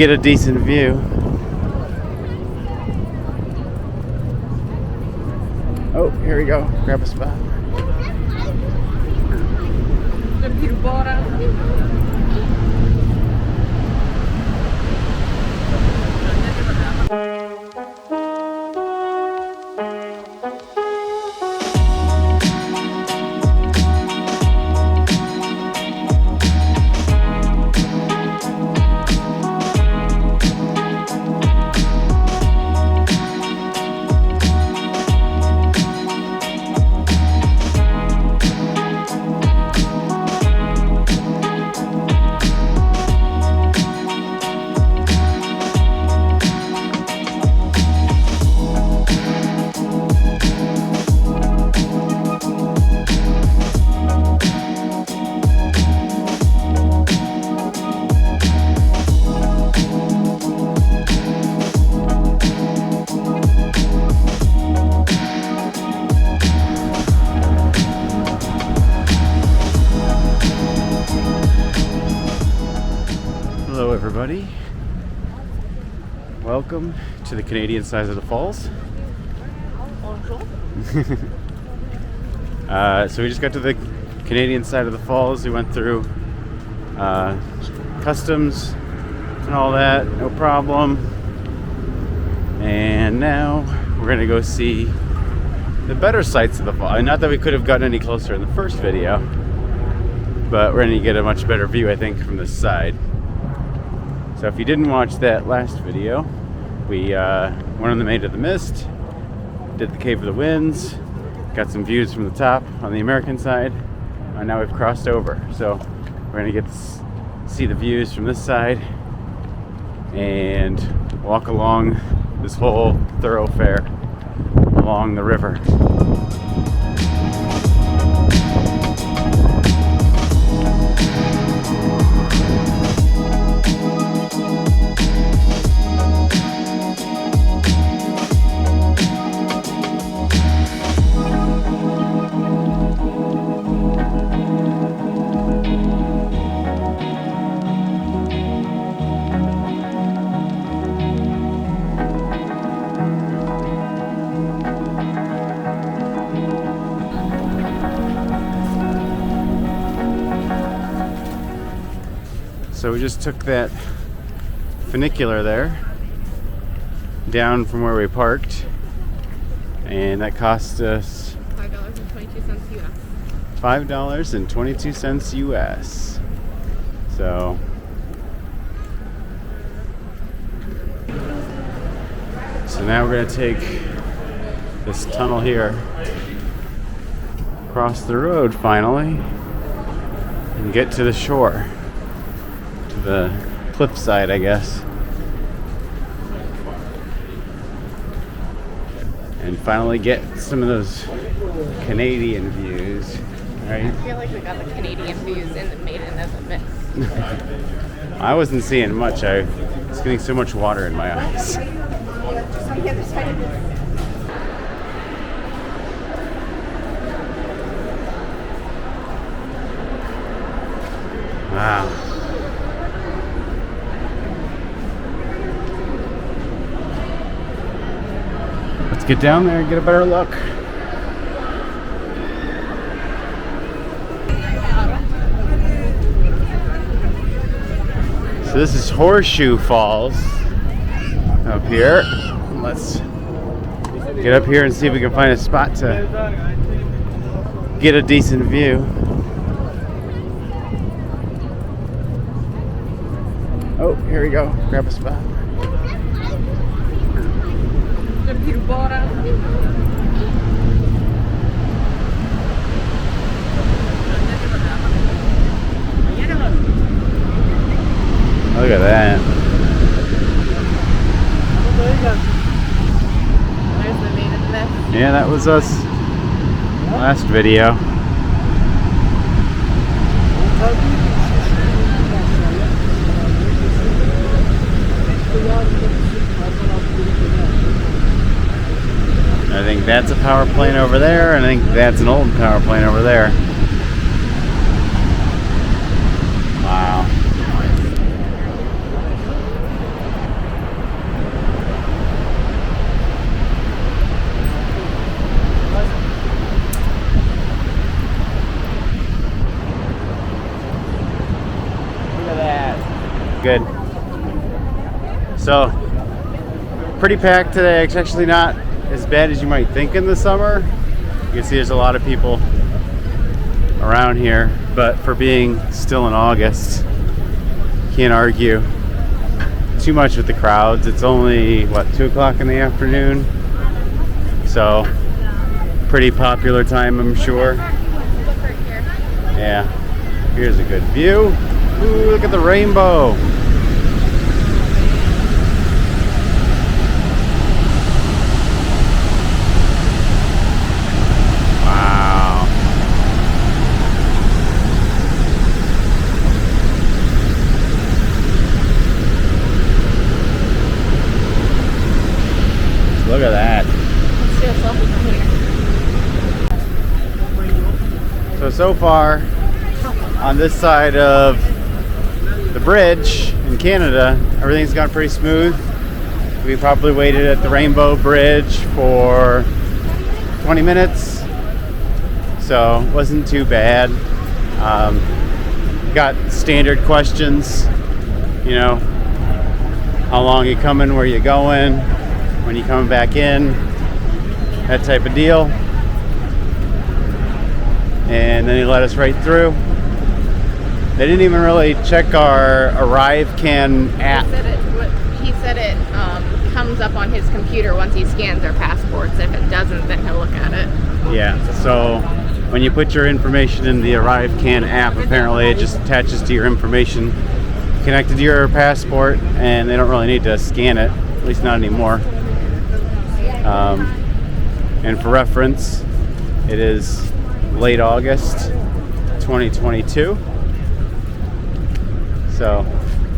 get a decent view. Oh, here we go. Grab a spot. Hello everybody, welcome to the Canadian side of the falls. So we just got to the Canadian side of the falls. We went through customs and all that, no problem. And now we're gonna go see the better sights of the fall. Not that we could have gotten any closer in the first video, but we're gonna get a much better view, I think, from this side. So if you didn't watch that last video, we went on the Maid of the Mist, did the Cave of the Winds, got some views from the top on the American side, and now we've crossed over. So we're gonna get to see the views from this side and walk along this whole thoroughfare along the river. So we just took that funicular there down from where we parked, and that cost us $5.22 US. $5.22 US. So now we're gonna take this tunnel here, cross the road finally, and get to the shore. The cliffside, I guess, and finally get some of those Canadian views, right? I feel like we got the Canadian views in the Maiden of the Mist. I wasn't seeing much. I was getting so much water in my eyes. Wow. Let's get down there and get a better look. So this is Horseshoe Falls up here. Let's get up here and see if we can find a spot to get a decent view. Oh, here we go. Grab a spot. Look at that. There's the Maiden of the Mist. Yeah, that was us last video. I think that's a power plane over there, and I think that's an old power plane over there. Wow. good. So, pretty packed today. It's actually not as bad as you might think in the summer. You can see there's a lot of people around here, but for being still in August, can't argue too much with the crowds. It's only, what, 2 o'clock in the afternoon? So, pretty popular time, I'm sure. Yeah, here's a good view. Ooh, look at the rainbow. Wow. Look at that. Let's do a selfie from here. So far, on this side of the bridge in Canada, everything's gone pretty smooth. We probably waited at the Rainbow Bridge for 20 minutes, so it wasn't too bad. Got standard questions, you know, how long you coming, where you going, when you coming back in, that type of deal. And then he let us right through. They didn't even really check our ArriveCan app. He said it comes up on his computer once he scans our passports. If it doesn't, then he'll look at it. Yeah, so when you put your information in the ArriveCan app, apparently it just attaches to your information connected to your passport, and they don't really need to scan it, at least not anymore. And for reference, it is late August 2022. So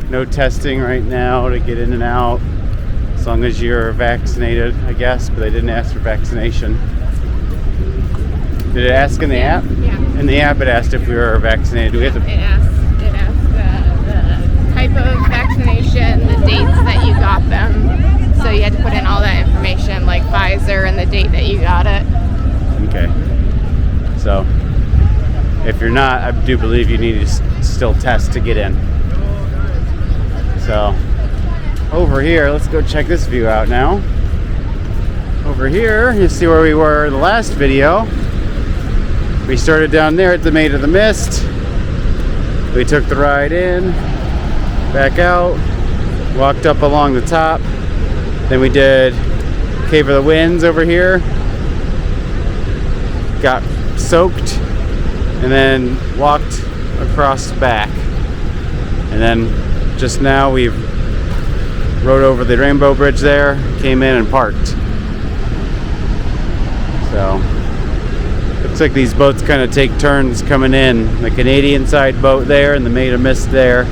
no testing right now to get in and out, as long as you're vaccinated, I guess, but they didn't ask for vaccination. Did it ask in the app? Yeah. In the app it asked if we were vaccinated. Do we have to... It asked the type of vaccination, the dates that you got them. So you had to put in all that information, like Pfizer and the date that you got it. Okay. So if you're not, I do believe you need to still test to get in. So over here, let's go check this view out now. Over here, you see where we were in the last video. We started down there at the Maid of the Mist. We took the ride in, back out, walked up along the top. Then we did Cave of the Winds over here. Got soaked, and then walked across back. And then just now we've rode over the Rainbow Bridge there, came in and parked. So looks like these boats kind of take turns coming in. The Canadian side boat there and the Maid of Mist there.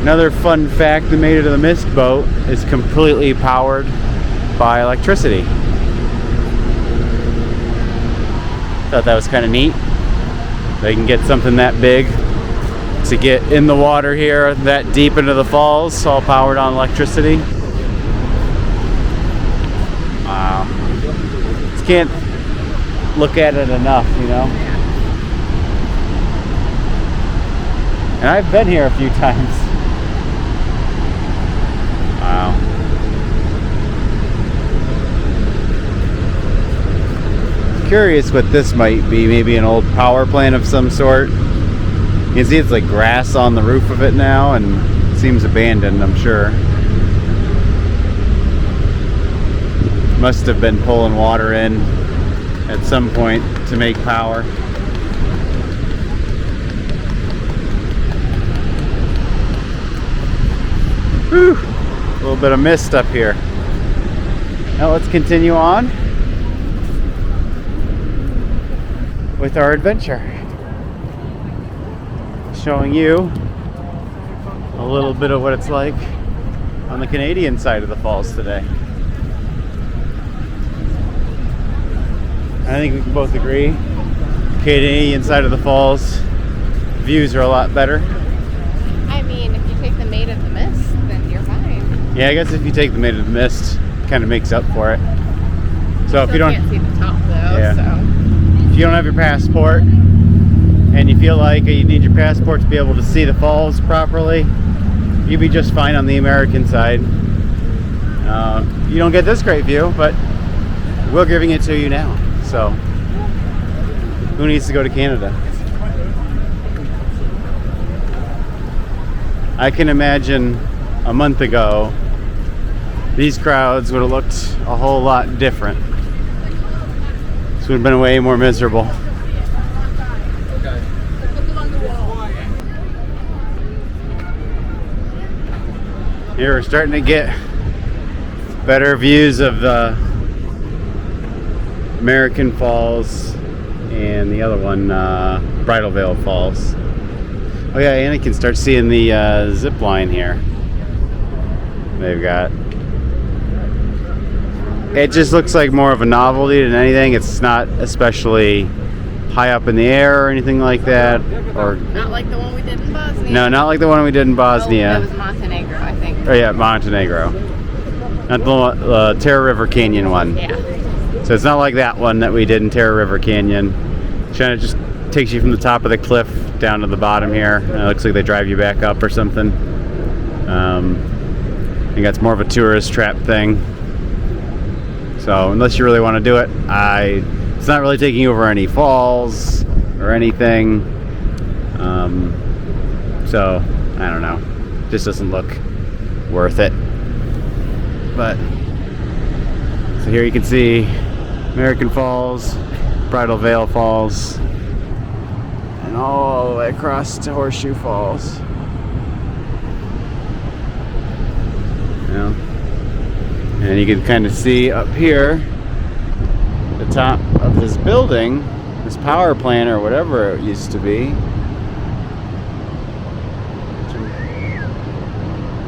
Another fun fact, the Maid of the Mist boat is completely powered by electricity. Thought that was kind of neat. They can get something that big to get in the water here, that deep into the falls, all powered on electricity. Wow. Just can't look at it enough, you know? And I've been here a few times. Wow. Curious what this might be. Maybe an old power plant of some sort. You can see it's like grass on the roof of it now, and it seems abandoned, I'm sure. Must have been pulling water in at some point to make power. Whew. A little bit of mist up here. Now let's continue on with our adventure. Showing you a little bit of what it's like on the Canadian side of the falls today. I think we can both agree, Canadian side of the falls, views are a lot better. I mean, if you take the Maid of the Mist, then you're fine. Yeah, I guess if you take the Maid of the Mist, it kind of makes up for it. So if you don't, can't see the top though. Yeah. So if you don't have your passport, and you feel like you need your passport to be able to see the falls properly, you'd be just fine on the American side. You don't get this great view, but we're giving it to you now. So, who needs to go to Canada? I can imagine a month ago, these crowds would have looked a whole lot different. This would have been way more miserable. Here we're starting to get better views of the American Falls and the other one, Bridal Veil Falls. Oh yeah, and you can start seeing the zip line here. They've got. It just looks like more of a novelty than anything. It's not especially high up in the air or anything like that. Or Not like the one we did in Bosnia. no, not like the one we did in Bosnia. Oh, that was Montenegro, I think. Oh yeah, Montenegro. Not the Terror River Canyon one. Yeah. So it's not like that one that we did in Terror River Canyon. Kind of just takes you from the top of the cliff down to the bottom here. And it looks like they drive you back up or something. I think that's more of a tourist trap thing. So unless you really want to do it, it's not really taking you over any falls or anything. So I don't know. Just doesn't look worth it. But so here you can see American Falls, Bridal Veil Falls, and all the way across to Horseshoe Falls. And you can kind of see up here the top of this building, this power plant or whatever it used to be.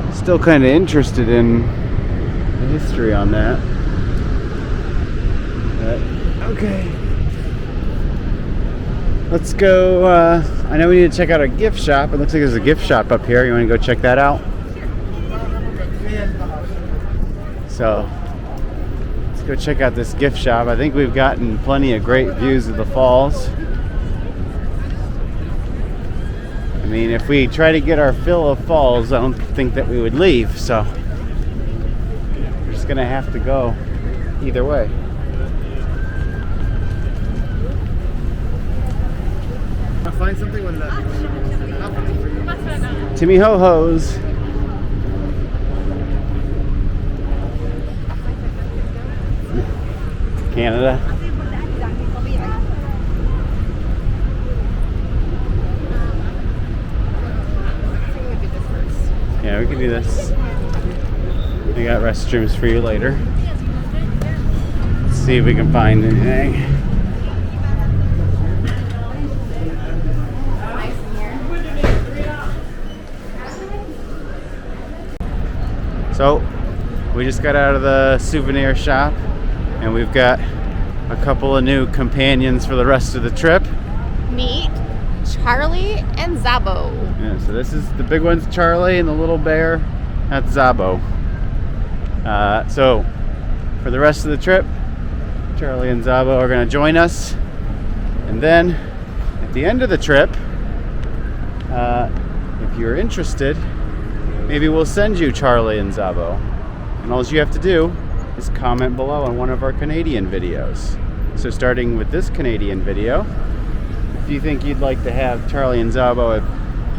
I'm still kind of interested in the history on that. But, okay. Let's go. I know we need to check out a gift shop. It looks like there's a gift shop up here. You want to go check that out? So let's go check out this gift shop. I think we've gotten plenty of great views of the falls. I mean, if we try to get our fill of falls, I don't think that we would leave. So we're just gonna have to go either way. Find something with that. Timmy Ho Ho's. Canada. Yeah, we can do this. We got restrooms for you later. Let's see if we can find anything. So, we just got out of the souvenir shop. And we've got a couple of new companions for the rest of the trip. Meet Charlie and Zabo. Yeah, so this is the big one's Charlie, and the little bear, that's Zabo. So for the rest of the trip, Charlie and Zabo are going to join us. And then at the end of the trip, if you're interested, maybe we'll send you Charlie and Zabo. And all you have to do is comment below on one of our Canadian videos. So starting with this Canadian video, if you think you'd like to have Charlie and Zabo of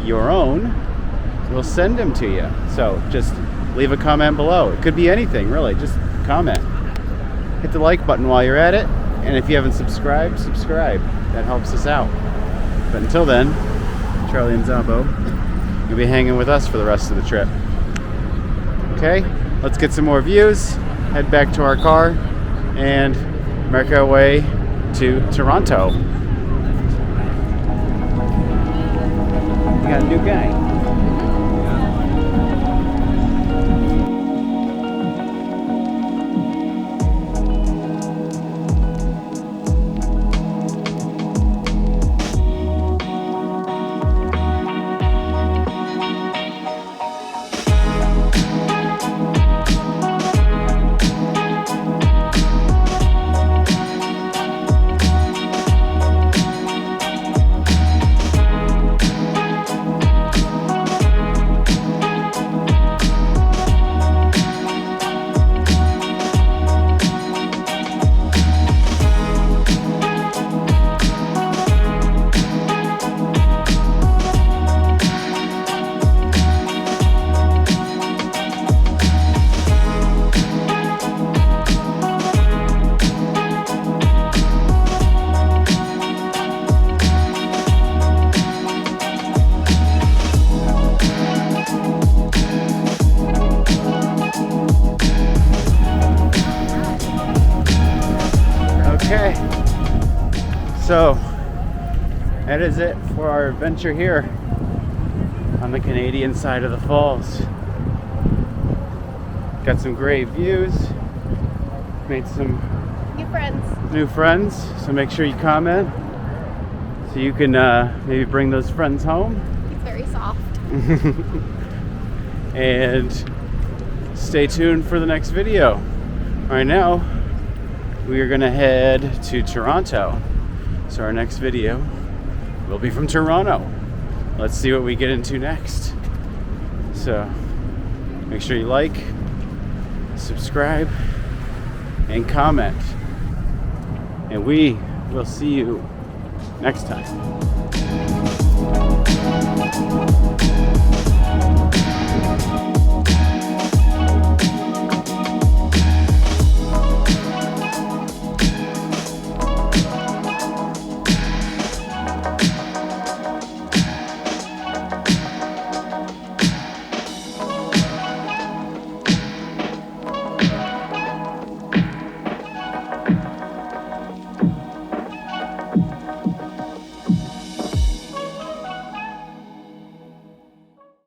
your own, we'll send them to you. So just leave a comment below. It could be anything, really. Just comment. Hit the like button while you're at it. And if you haven't subscribed, subscribe. That helps us out. But until then, Charlie and Zabo, you'll be hanging with us for the rest of the trip. Okay, let's get some more views. Head back to our car and make our way to Toronto. We got a new guy. So that is it for our adventure here on the Canadian side of the falls. Got some great views, made some new friends, so make sure you comment so you can maybe bring those friends home. It's very soft. And stay tuned for the next video. Right now we are gonna head to Toronto, so our next video will be from Toronto. Let's see what we get into next. So make sure you like, subscribe, and comment, and we will see you next time.